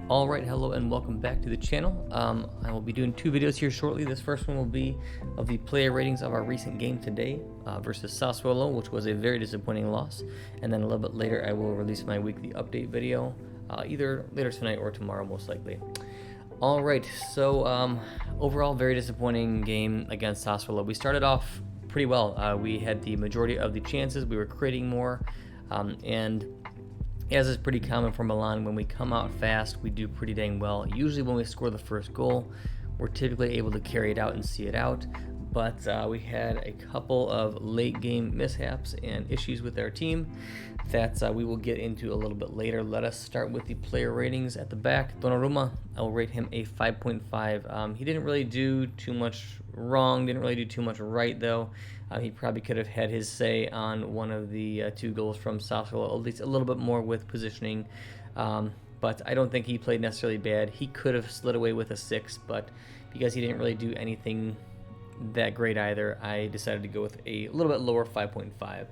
Alright, hello and welcome back to the channel. I will be doing two videos here shortly. This first one will be of the player ratings of our recent game today versus Sassuolo, which was a very disappointing loss. And then a little bit later I will release my weekly update video, either later tonight or tomorrow most likely. Alright, so overall very disappointing game against Sassuolo. We started off pretty well. We had the majority of the chances, we were creating more, and as is pretty common for Milan, when we come out fast, we do pretty dang well. Usually when we score the first goal, we're typically able to carry it out and see it out. But we had a couple of late game mishaps and issues with our team that we will get into a little bit later. Let us start with the player ratings at the back. Donnarumma, I will rate him a 5.5. He didn't really do too much wrong, didn't really do too much right though. He probably could have had his say on one of the two goals from Sassuolo, at least a little bit more with positioning. But I don't think he played necessarily bad. He could have slid away with a 6, but because he didn't really do anything that great either, I decided to go with a little bit lower 5.5.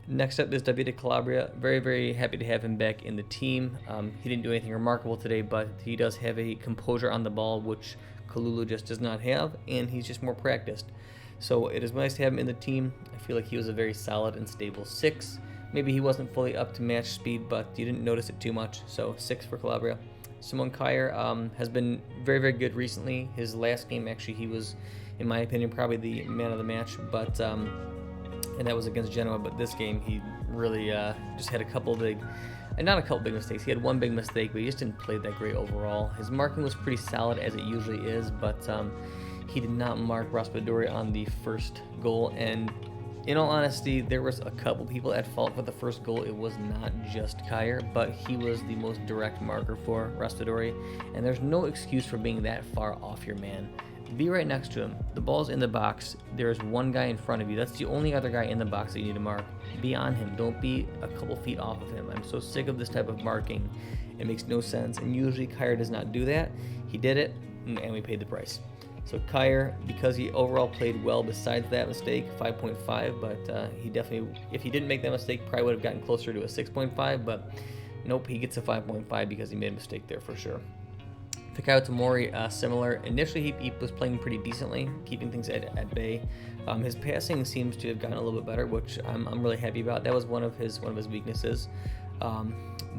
Next up is Davide Calabria. Very, very happy to have him back in the team. He didn't do anything remarkable today, but he does have a composure on the ball, which Kalulu just does not have, and he's just more practiced. So it is nice to have him in the team. I feel like he was a very solid and stable 6. Maybe he wasn't fully up to match speed, but you didn't notice it too much, so 6 for Calabria. Simon Kjaer has been very, very good recently. His last game, actually, he was, in my opinion, probably the man of the match, but and that was against Genoa. But this game, he really just had a couple big, not a couple big mistakes. He had one big mistake, but he just didn't play that great overall. His marking was pretty solid, as it usually is, but he did not mark Raspadori on the first goal. And in all honesty, there was a couple people at fault for the first goal. It was not just Kjaer, but he was the most direct marker for Raspadori, and there's no excuse for being that far off your man. Be right next to him. The ball's in the box. There's one guy in front of you. That's the only other guy in the box that you need to mark. Be on him. Don't be a couple feet off of him. I'm so sick of this type of marking. It makes no sense, and usually Kjaer does not do that. He did it, and we paid the price. So Kjaer, because he overall played well besides that mistake, 5.5, but he definitely, if he didn't make that mistake, probably would have gotten closer to a 6.5, but nope, he gets a 5.5 because he made a mistake there for sure. Fikayo Tomori, similar. Initially, he was playing pretty decently, keeping things at bay. His passing seems to have gotten a little bit better, which I'm really happy about. That was one of his weaknesses.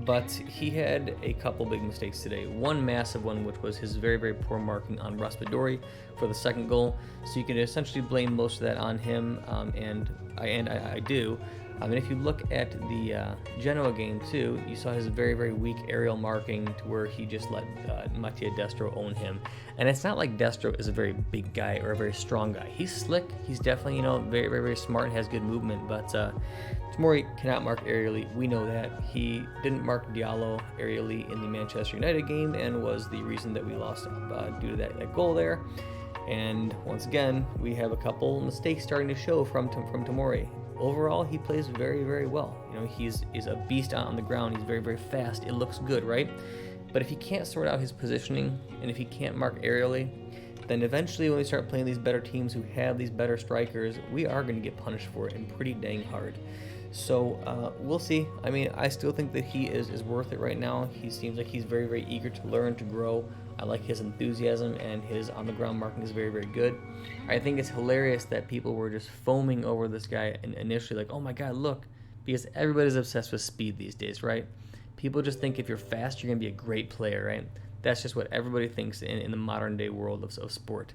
But he had a couple big mistakes today. One massive one, which was his very, very poor marking on Raspadori for the second goal. So you can essentially blame most of that on him, and I do. And if you look at the Genoa game too, you saw his very, very weak aerial marking to where he just let Mattia Destro own him. And it's not like Destro is a very big guy or a very strong guy. He's slick. He's definitely, very, very, very smart and has good movement. But Tomori cannot mark aerially. We know that. He didn't mark Diallo aerially in the Manchester United game and was the reason that we lost due to that goal there. And once again, we have a couple mistakes starting to show from Tomori. Overall, he plays very, very well. He's a beast on the ground. He's very, very fast. It looks good, right? But if he can't sort out his positioning and if he can't mark aerially, then eventually when we start playing these better teams who have these better strikers, we are going to get punished for it, and pretty dang hard. So we'll see. I mean, I still think that he is worth it right now. He seems like he's very, very eager to learn, to grow. I like his enthusiasm, and his on-the-ground marking is very, very good. I think it's hilarious that people were just foaming over this guy and initially like, oh my god, look, because everybody's obsessed with speed these days, right? People just think if you're fast, you're going to be a great player, right? That's just what everybody thinks in the modern-day world of sport.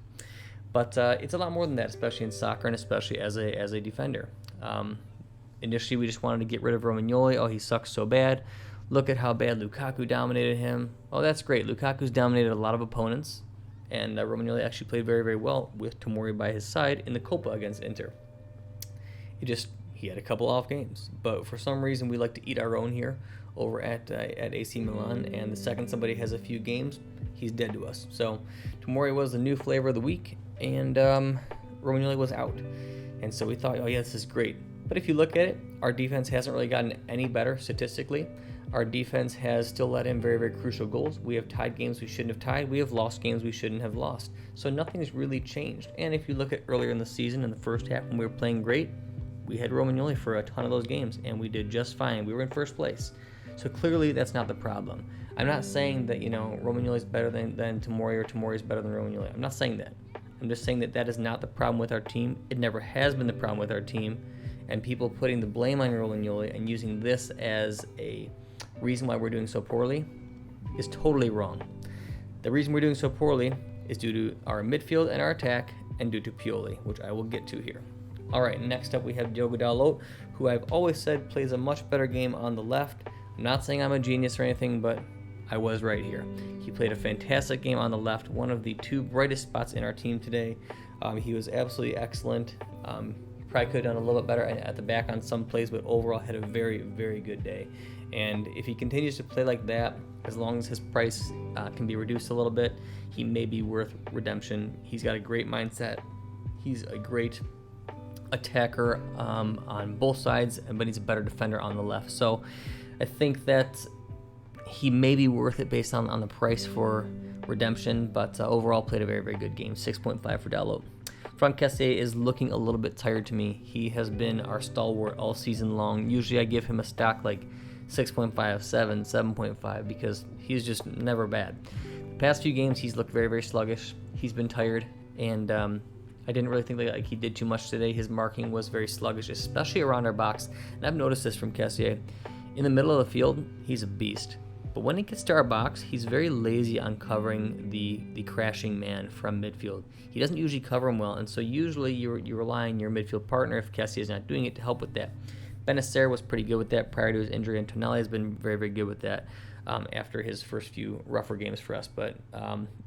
But it's a lot more than that, especially in soccer and especially as a defender. Initially, we just wanted to get rid of Romagnoli. Oh, he sucks so bad. Look at how bad Lukaku dominated him. Oh, that's great. Lukaku's dominated a lot of opponents, and Romagnoli actually played very, very well with Tomori by his side in the Copa against Inter. He had a couple off games, but for some reason we like to eat our own here over at AC Milan, and the second somebody has a few games, he's dead to us. So Tomori was the new flavor of the week, and Romagnoli was out. And so we thought, oh yeah, this is great. But if you look at it, our defense hasn't really gotten any better statistically. Our defense has still let in very, very crucial goals. We have tied games we shouldn't have tied. We have lost games we shouldn't have lost. So nothing's really changed. And if you look at earlier in the season, in the first half when we were playing great, we had Romagnoli for a ton of those games, and we did just fine. We were in first place. So clearly that's not the problem. I'm not saying that, Romagnoli is better than Tomori or Tomori is better than Romagnoli. I'm not saying that. I'm just saying that is not the problem with our team. It never has been the problem with our team. And people putting the blame on Romagnoli and using this as a reason why we're doing so poorly is totally wrong. The reason we're doing so poorly is due to our midfield and our attack and due to Pioli, which I will get to here. All right, next up we have Diogo Dalot, who I've always said plays a much better game on the left. I'm not saying I'm a genius or anything, but I was right here. He played a fantastic game on the left, one of the two brightest spots in our team today. He was absolutely excellent. Probably could have done a little bit better at the back on some plays, but overall had a very, very good day. And if he continues to play like that, as long as his price can be reduced a little bit, he may be worth redemption. He's got a great mindset. He's a great attacker on both sides, but he's a better defender on the left. So I think that he may be worth it based on the price for redemption, but overall played a very, very good game. 6.5 for Dalot. Franck Kessié is looking a little bit tired to me. He has been our stalwart all season long. Usually I give him a stock like 6.5, 7, 7.5 because he's just never bad. The past few games he's looked very, very sluggish. He's been tired, and I didn't really think like he did too much today. His marking was very sluggish, especially around our box. And I've noticed this from Kessié. In the middle of the field, he's a beast. But when he gets to our box, he's very lazy on covering the crashing man from midfield. He doesn't usually cover him well, and so usually you rely on your midfield partner, if Kessié is not doing it, to help with that. Benacer was pretty good with that prior to his injury, and Tonali has been very, very good with that after his first few rougher games for us. But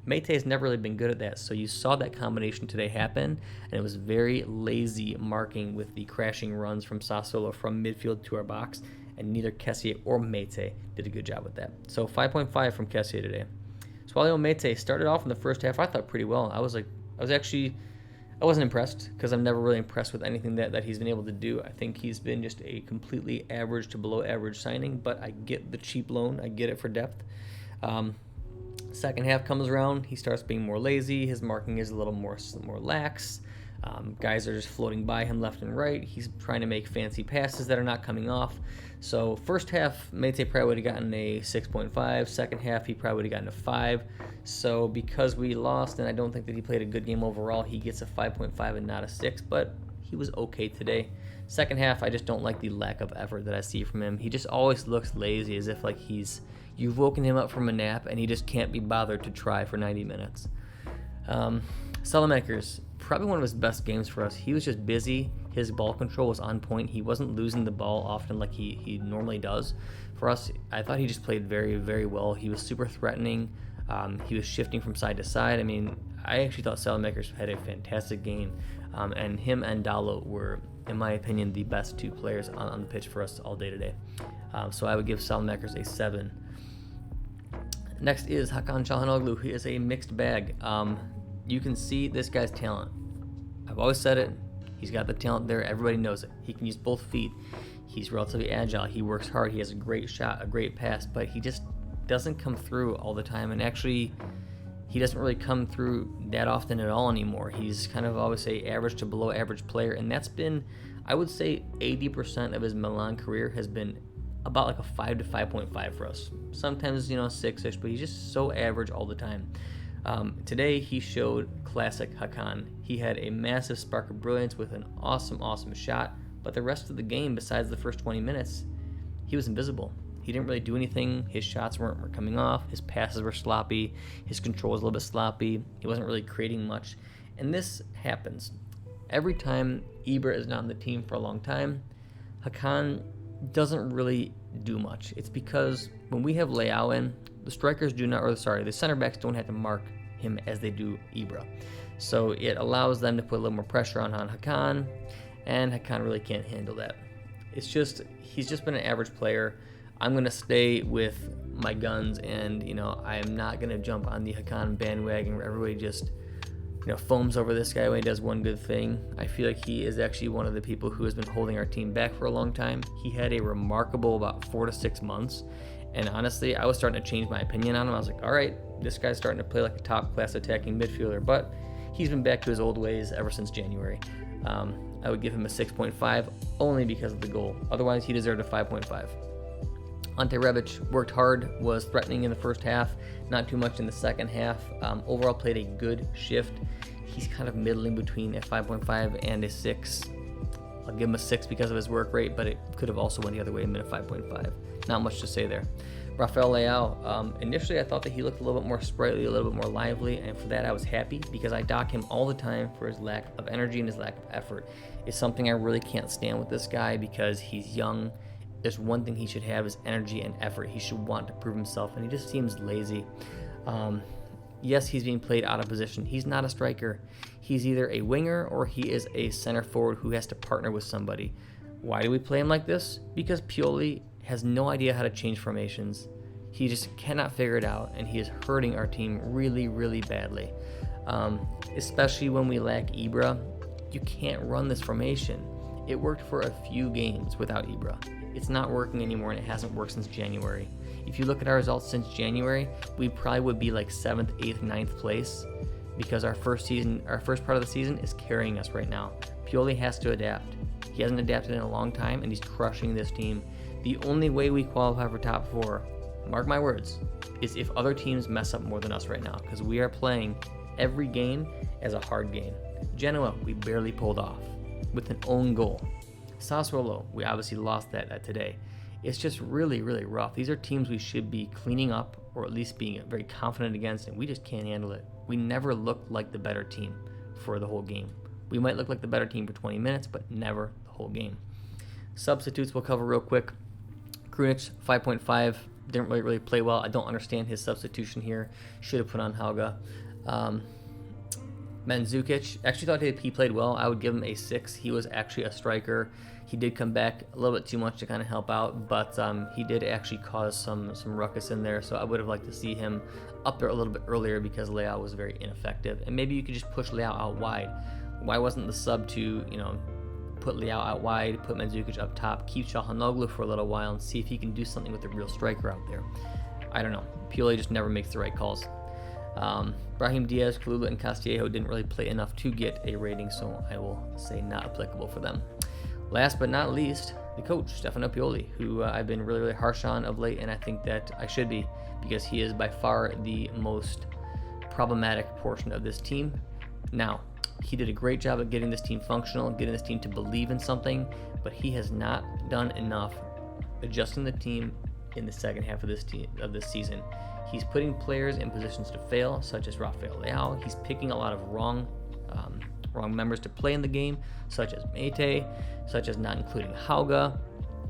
Meite has never really been good at that, so you saw that combination today happen, and it was very lazy marking with the crashing runs from Sassuolo from midfield to our box. And neither Kessié or Meite did a good job with that. So 5.5 from Kessié today. Squalio Meite started off in the first half, I thought, pretty well. I wasn't impressed because I'm never really impressed with anything that he's been able to do. I think he's been just a completely average to below average signing, but I get the cheap loan. I get it for depth. Second half comes around, he starts being more lazy. His marking is a little more lax. Guys are just floating by him left and right. He's trying to make fancy passes that are not coming off. So first half, Meite probably would have gotten a 6.5. Second half, he probably would have gotten a 5. So because we lost, and I don't think that he played a good game overall, he gets a 5.5 and not a 6, but he was okay today. Second half, I just don't like the lack of effort that I see from him. He just always looks lazy, as if like you've woken him up from a nap and he just can't be bothered to try for 90 minutes. Salamakers, probably one of his best games for us. He was just busy. His ball control was on point. He wasn't losing the ball often like he normally does. For us, I thought he just played very, very well. He was super threatening. He was shifting from side to side. I mean, I actually thought Salamakers had a fantastic game. And him and Dalot were, in my opinion, the best two players on the pitch for us all day today. So I would give Salamakers a 7. Next is Hakan Çalhanoğlu. He is a mixed bag. You can see this guy's talent. I've always said it. He's got the talent there. Everybody knows it. He can use both feet. He's relatively agile. He works hard. He has a great shot, a great pass, but he just doesn't come through all the time. And actually, he doesn't really come through that often at all anymore. He's kind of always a average to below average player, and that's been, I would say, 80% of his Milan career has been about like a 5 to 5.5 for us. Sometimes, 6-ish, but he's just so average all the time. Today, he showed classic Hakan. He had a massive spark of brilliance with an awesome, awesome shot, but the rest of the game, besides the first 20 minutes, he was invisible. He didn't really do anything. His shots weren't coming off. His passes were sloppy. His control was a little bit sloppy. He wasn't really creating much. And this happens. Every time Ibra is not on the team for a long time, Hakan doesn't really do much. It's because when we have Leao in, the center backs don't have to mark him as they do Ibra. So it allows them to put a little more pressure on Hakan, and Hakan really can't handle that. He's just been an average player. I'm going to stay with my guns, and, I am not going to jump on the Hakan bandwagon where everybody just, foams over this guy when he does one good thing. I feel like he is actually one of the people who has been holding our team back for a long time. He had a remarkable about 4 to 6 months, and honestly, I was starting to change my opinion on him. I was like, all right, this guy's starting to play like a top-class attacking midfielder, but he's been back to his old ways ever since January. I would give him a 6.5 only because of the goal. Otherwise, he deserved a 5.5. Ante Rebic worked hard, was threatening in the first half, not too much in the second half. Overall played a good shift. He's kind of middling between a 5.5 and a 6. I'll give him a 6 because of his work rate, but it could have also went the other way and been a 5.5. Not much to say there. Rafael Leao, initially I thought that he looked a little bit more sprightly, a little bit more lively, and for that I was happy because I dock him all the time for his lack of energy and his lack of effort. It's something I really can't stand with this guy because he's young. There's one thing he should have is energy and effort. He should want to prove himself, and he just seems lazy. Yes, he's being played out of position. He's not a striker. He's either a winger or he is a center forward who has to partner with somebody. Why do we play him like this? Because Pioli has no idea how to change formations. He just cannot figure it out, and he is hurting our team really, really badly. Especially when we lack Ibra. You can't run this formation. It worked for a few games without Ibra. It's not working anymore, and it hasn't worked since January. If you look at our results since January, we probably would be like 7th, 8th, 9th place because our first part of the season is carrying us right now. Pioli has to adapt. He hasn't adapted in a long time, and he's crushing this team. The only way we qualify for top 4, mark my words, is if other teams mess up more than us right now, because we are playing every game as a hard game. Genoa, we barely pulled off with an own goal. Sassuolo, we obviously lost that today. It's just really, really rough. These are teams we should be cleaning up or at least being very confident against, and we just can't handle it. We never looked like the better team for the whole game. We might look like the better team for 20 minutes, but never the whole game. Substitutes we'll cover real quick. Krunic, 5.5, didn't really play well. I don't understand his substitution here. Should have put on Hauga. Mandzukic, actually thought he played well. I would give him a 6. He was actually a striker. He did come back a little bit too much to kind of help out, but he did actually cause some ruckus in there, so I would have liked to see him up there a little bit earlier because Leao was very ineffective. And maybe you could just push Leao out wide. Why wasn't the sub to, put Leao out wide, put Mandzukic up top, keep Çalhanoğlu for a little while, and see if he can do something with a real striker out there? I don't know. Pioli just never makes the right calls. Brahim Diaz, Kalulu, and Castillejo didn't really play enough to get a rating, so I will say not applicable for them. Last but not least, the coach, Stefano Pioli, who I've been really, really harsh on of late, and I think that I should be, because he is by far the most problematic portion of this team. Now, he did a great job of getting this team functional, getting this team to believe in something, but he has not done enough adjusting the team in the second half of this season. He's putting players in positions to fail, such as Rafael Leao. He's picking a lot of wrong members to play in the game, such as Mate, such as not including Hauga.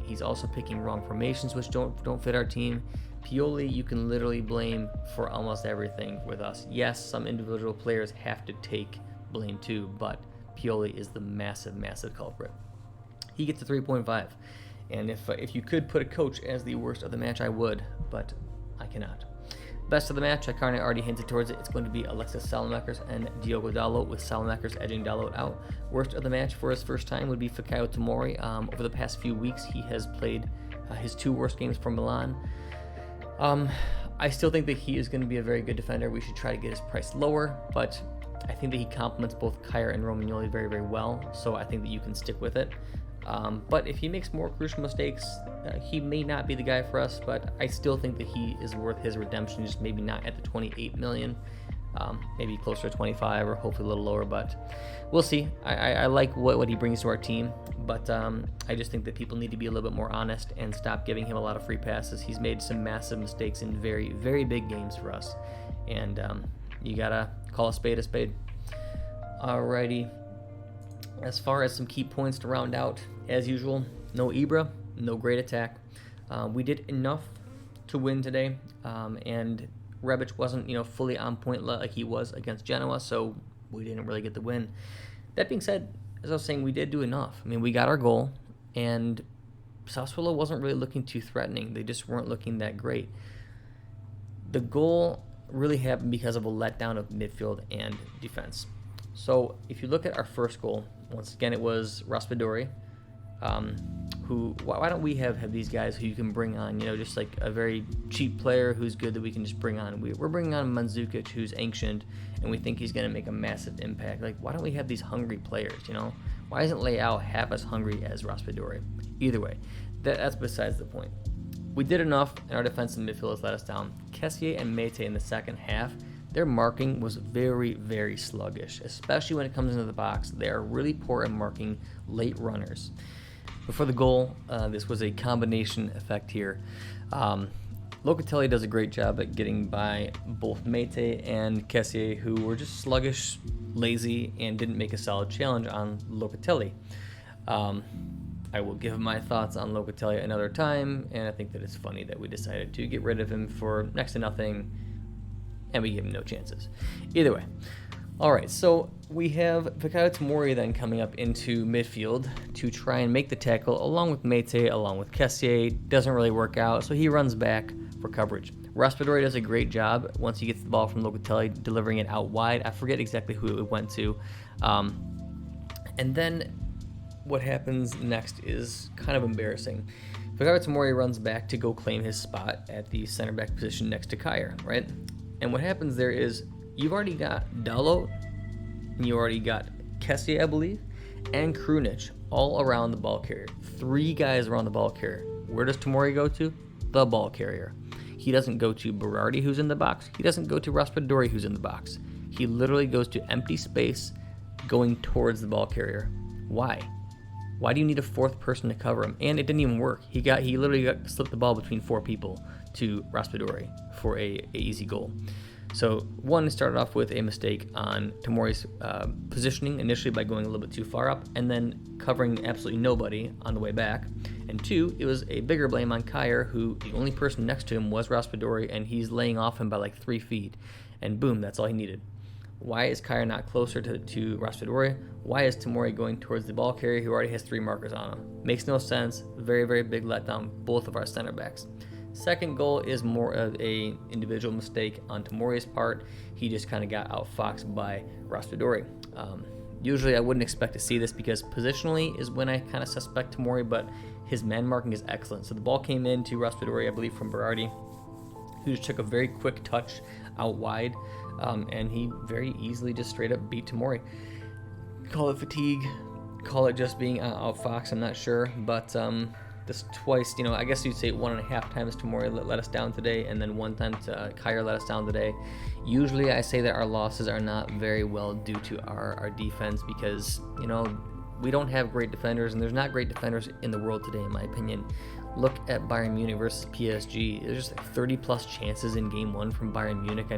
He's also picking wrong formations, which don't fit our team. Pioli, you can literally blame for almost everything with us. Yes, some individual players have to take blame too, but Pioli is the massive, massive culprit. He gets a 3.5, and if you could put a coach as the worst of the match, I would, but I cannot. Best of the match, I kind of already hinted towards it. It's going to be Alexis Salamakers and Diogo Dalot, with Salamakers edging Dalot out. Worst of the match for his first time would be Fikayo Tomori. Over the past few weeks, he has played his 2 worst games for Milan. I still think that he is going to be a very good defender. We should try to get his price lower, but I think that he complements both Kjaer and Romagnoli very, very well, so I think that you can stick with it. But if he makes more crucial mistakes, he may not be the guy for us, but I still think that he is worth his redemption, just maybe not at the 28 million, maybe closer to 25 or hopefully a little lower, but we'll see. I like what he brings to our team, but I just think that people need to be a little bit more honest and stop giving him a lot of free passes. He's made some massive mistakes in very, very big games for us, and you gotta call a spade a spade. Alrighty. As far as some key points to round out, as usual, no Ibra, no great attack. We did enough to win today, and Rebic wasn't, fully on point like he was against Genoa, so we didn't really get the win. That being said, as I was saying, we did do enough. I mean, we got our goal, and Sassuolo wasn't really looking too threatening. They just weren't looking that great. The goal really happened because of a letdown of midfield and defense. So if you look at our first goal, once again, it was Raspadori, why don't we have these guys who you can bring on, just like a very cheap player who's good that we can just bring on. We're bringing on Mandzukic, who's ancient, and we think he's going to make a massive impact. Like, why don't we have these hungry players, Why isn't Leao half as hungry as Raspadori? Either way, that's besides the point. we did enough, and our defensive midfielders let us down. Kessié and Mete in the second half, their marking was very, very sluggish, especially when it comes into the box. They are really poor at marking late runners. Before the goal, this was a combination effect here. Locatelli does a great job at getting by both Mete and Kessié, who were just sluggish, lazy, and didn't make a solid challenge on Locatelli. I will give my thoughts on Locatelli another time, and I think that it's funny that we decided to get rid of him for next to nothing, and we gave him no chances. Either way. All right, so we have Fikayo Tomori then coming up into midfield to try and make the tackle along with Mete, along with Kessié. Doesn't really work out, so he runs back for coverage. Raspadori does a great job once he gets the ball from Locatelli, delivering it out wide. I forget exactly who it went to. And then what happens next is kind of embarrassing. Fikayo Tomori runs back to go claim his spot at the center back position next to Kyer, right? And what happens there is you've already got Dalot, and you already got Kessié, I believe, and Krunic all around the ball carrier. 3 guys around the ball carrier. Where does Tomori go to? The ball carrier. He doesn't go to Berardi, who's in the box. He doesn't go to Raspadori, who's in the box. He literally goes to empty space going towards the ball carrier. Why? Why do you need a 4th person to cover him? And it didn't even work. He literally slipped the ball between 4 people to Raspadori for a easy goal. So one, started off with a mistake on Tomori's positioning initially by going a little bit too far up and then covering absolutely nobody on the way back. And 2, it was a bigger blame on Kyer, who the only person next to him was Raspadori, and he's laying off him by like 3 feet. And boom, that's all he needed. Why is Kyer not closer to Raspadori? Why is Tomori going towards the ball carrier who already has 3 markers on him? Makes no sense. Very, very big letdown, both of our center backs. Second goal is more of a individual mistake on Tomori's part. He just kind of got outfoxed by Raspadori. Usually I wouldn't expect to see this because positionally is when I kind of suspect Tomori, but his man marking is excellent. So the ball came in to Raspadori, I believe, from Berardi, who just took a very quick touch out wide, and he very easily just straight up beat Tomori. Call it fatigue, call it just being outfoxed, I'm not sure, but this twice, I guess you'd say 1.5 times Tomori let us down today, and then 1 time Kyer let us down today. Usually I say that our losses are not very well due to our defense because, we don't have great defenders, and there's not great defenders in the world today, in my opinion. Look at Bayern Munich versus PSG. There's just like 30-plus chances in Game 1 from Bayern Munich.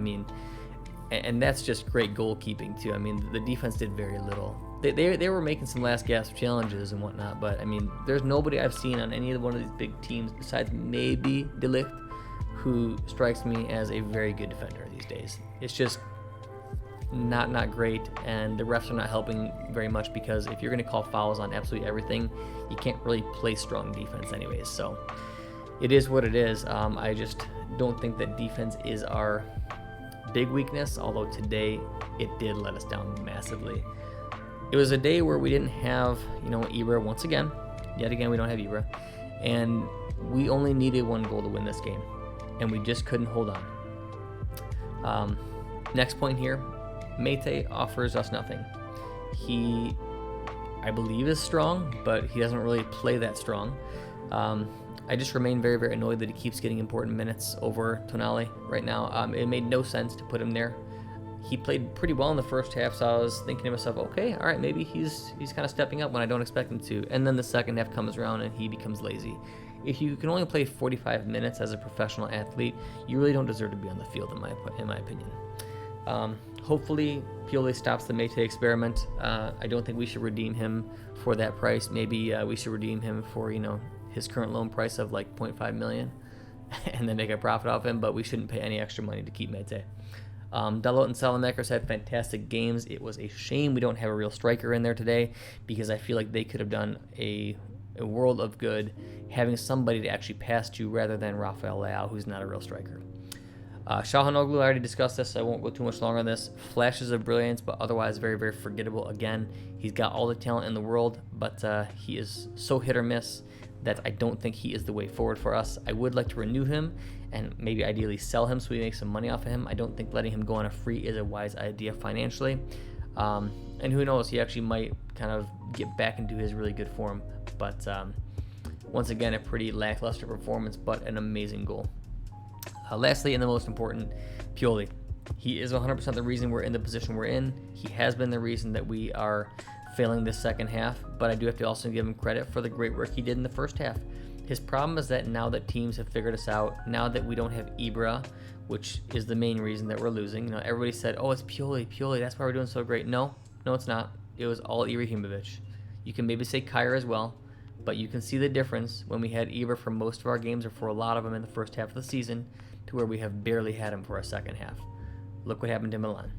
And that's just great goalkeeping, too. The defense did very little. They were making some last-gasp challenges and whatnot, but, there's nobody I've seen on any one of these big teams besides maybe De Ligt who strikes me as a very good defender these days. It's just not great, and the refs are not helping very much because if you're going to call fouls on absolutely everything, you can't really play strong defense anyways. So it is what it is. I just don't think that defense is our big weakness, although today it did let us down massively. It was a day where we didn't have, Ibra once again. Yet again, we don't have Ibra. And we only needed 1 goal to win this game, and we just couldn't hold on. Next point here, Mete offers us nothing. He, I believe, is strong, but he doesn't really play that strong. I just remain very, very annoyed that he keeps getting important minutes over Tonali right now. It made no sense to put him there. He played pretty well in the first half, so I was thinking to myself, okay, all right, maybe he's kind of stepping up when I don't expect him to. And then the second half comes around and he becomes lazy. If you can only play 45 minutes as a professional athlete, you really don't deserve to be on the field, in my opinion. Hopefully, Pioli stops the Mete experiment. I don't think we should redeem him for that price. Maybe we should redeem him for, his current loan price of like 0.5 million and then make a profit off him, but we shouldn't pay any extra money to keep Mete. Dalot and Salamakers had fantastic games. It was a shame we don't have a real striker in there today because I feel like they could have done a world of good having somebody to actually pass to rather than Rafael Leao, who's not a real striker. Çalhanoğlu, I already discussed this, so I won't go too much longer on this. Flashes of brilliance, but otherwise very, very forgettable. Again, he's got all the talent in the world, but he is so hit or miss that I don't think he is the way forward for us. I would like to renew him and maybe ideally sell him so we make some money off of him. I don't think letting him go on a free is a wise idea financially. And who knows, he actually might kind of get back into his really good form. But Once again, a pretty lackluster performance, but an amazing goal. Lastly, and the most important, Pioli. He is 100% the reason we're in the position we're in. He has been the reason that we are failing this second half, but I do have to also give him credit for the great work he did in the first half. His problem is that now that teams have figured us out, now that we don't have Ibra, which is the main reason that we're losing. You know, everybody said, oh, it's Pioli, that's why we're doing so great. No, it's not. It was all Ibrahimovic. You can maybe say Kyer as well, but you can see the difference when we had Ibra for most of our games, or for a lot of them in the first half of the season, to where we have barely had him for our second half. Look what happened to Milan.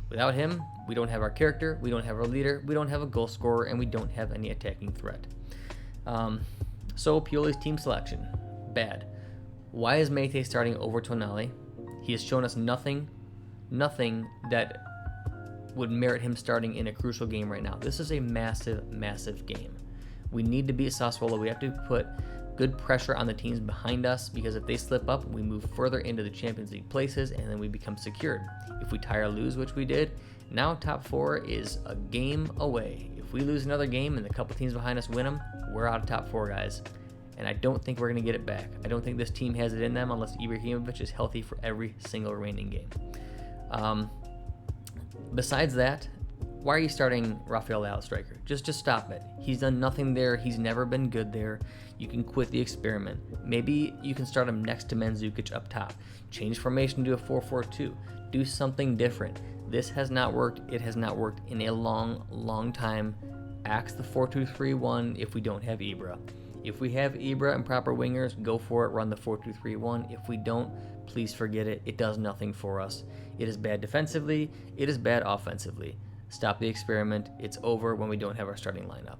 Without him, we don't have our character, we don't have our leader, we don't have a goal scorer, and we don't have any attacking threat. So Pioli's team selection, bad. Why is Mete starting over Tonali? He has shown us nothing that would merit him starting in a crucial game right now. This is a massive game. We need to beat Sassuolo. We have to put good pressure on the teams behind us, because if they slip up, we move further into the Champions League places, and then we become secured. If we tie or lose, which we did, now top 4 is a game away. If we lose another game and the couple teams behind us win them, we're out of top 4, guys. And I don't think we're going to get it back. I don't think this team has it in them unless Ibrahimovic is healthy for every single remaining game. Besides that, why are you starting Rafael Leao striker? Just stop it. He's done nothing there. He's never been good there. You can quit the experiment. Maybe you can start him next to Mandzukic up top. Change formation to a 4-4-2. Do something different. This has not worked. It has not worked in a long time. Axe the 4-2-3-1 if we don't have Ibra. If we have Ibra and proper wingers, go for it, run the 4-2-3-1. If we don't, please forget it. It does nothing for us. It is bad defensively. It is bad offensively. Stop the experiment. It's over when we don't have our starting lineup.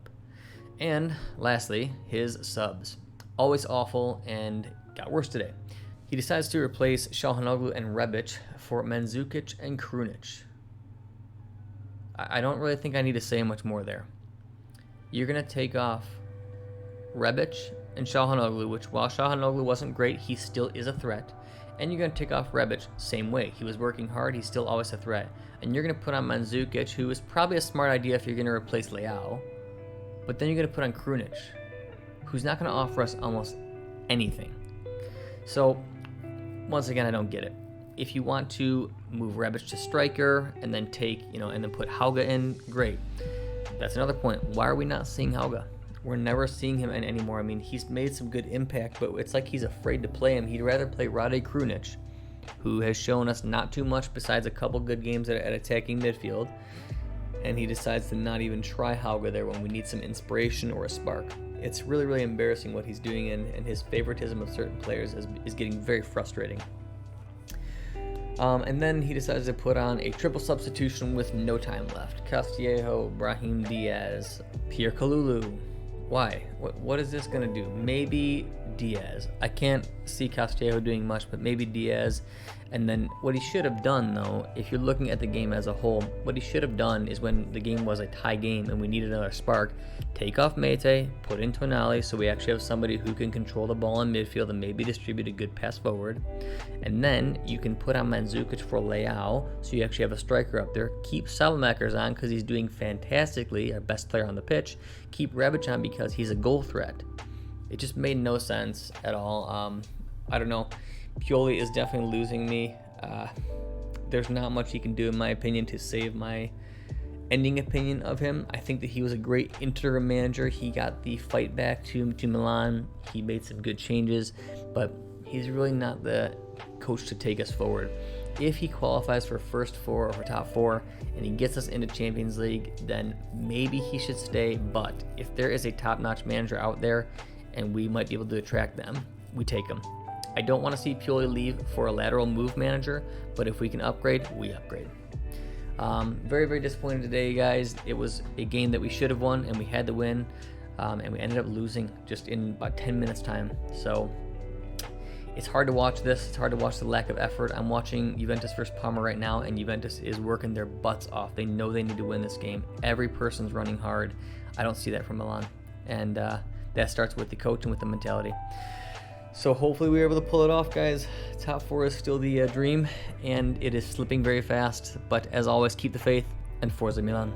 And lastly, his subs. Always awful, and got worse today. He decides to replace Çalhanoğlu and Rebic for Mandzukic and Krunic. I don't really think I need to say much more there. You're going to take off Rebic and Çalhanoğlu, which while Çalhanoğlu wasn't great, he still is a threat. And you're going to take off Rebic, same way. He was working hard, he's still always a threat. And you're going to put on Mandzukic, who is probably a smart idea if you're going to replace Leao. But then you're going to put on Krunic, who's not going to offer us almost anything. So, once again, I don't get it. If you want to move Rebic to striker and then and then put Hauge in, great. That's another point. Why are we not seeing Hauge? We're never seeing him in anymore. I mean, he's made some good impact, but it's like he's afraid to play him. He'd rather play Rade Krunic, who has shown us not too much besides a couple good games at attacking midfield. And he decides to not even try Hauge there when we need some inspiration or a spark. It's really embarrassing what he's doing, and his favoritism of certain players is getting very frustrating. And then he decides to put on a triple substitution with no time left. Castillejo, Brahim Diaz, Pierre Kalulu. Why? What is this going to do? Maybe Diaz. I can't see Castillejo doing much, but maybe Diaz. And then what he should have done, though, if you're looking at the game as a whole, what he should have done is when the game was a tie game and we needed another spark, take off Mete, put in Tonali, so we actually have somebody who can control the ball in midfield and maybe distribute a good pass forward. And then you can put on Mandzukic for Leao, so you actually have a striker up there. Keep Salamakers on because he's doing fantastically, our best player on the pitch. Keep Rebic on because he's a goal threat. It just made no sense at all. I don't know. Pioli is definitely losing me. There's not much he can do, in my opinion, to save my ending opinion of him. I think that he was a great interim manager. He got the fight back to Milan. He made some good changes, but he's really not the coach to take us forward. If he qualifies for first 4 or for top 4 and he gets us into Champions League, then maybe he should stay. But if there is a top-notch manager out there and we might be able to attract them, we take him. I don't want to see Pioli leave for a lateral move manager, but if we can upgrade, we upgrade. Very disappointed today, guys. It was a game that we should have won, and we had to win, and we ended up losing just in about 10 minutes time. So it's hard to watch this. It's hard to watch the lack of effort. I'm watching Juventus versus Parma right now, and Juventus is working their butts off. They know they need to win this game. Every person's running hard. I don't see that from Milan, and that starts with the coach and with the mentality. So hopefully we were able to pull it off, guys. Top 4 is still the dream, and it is slipping very fast. But as always, keep the faith, and Forza Milan.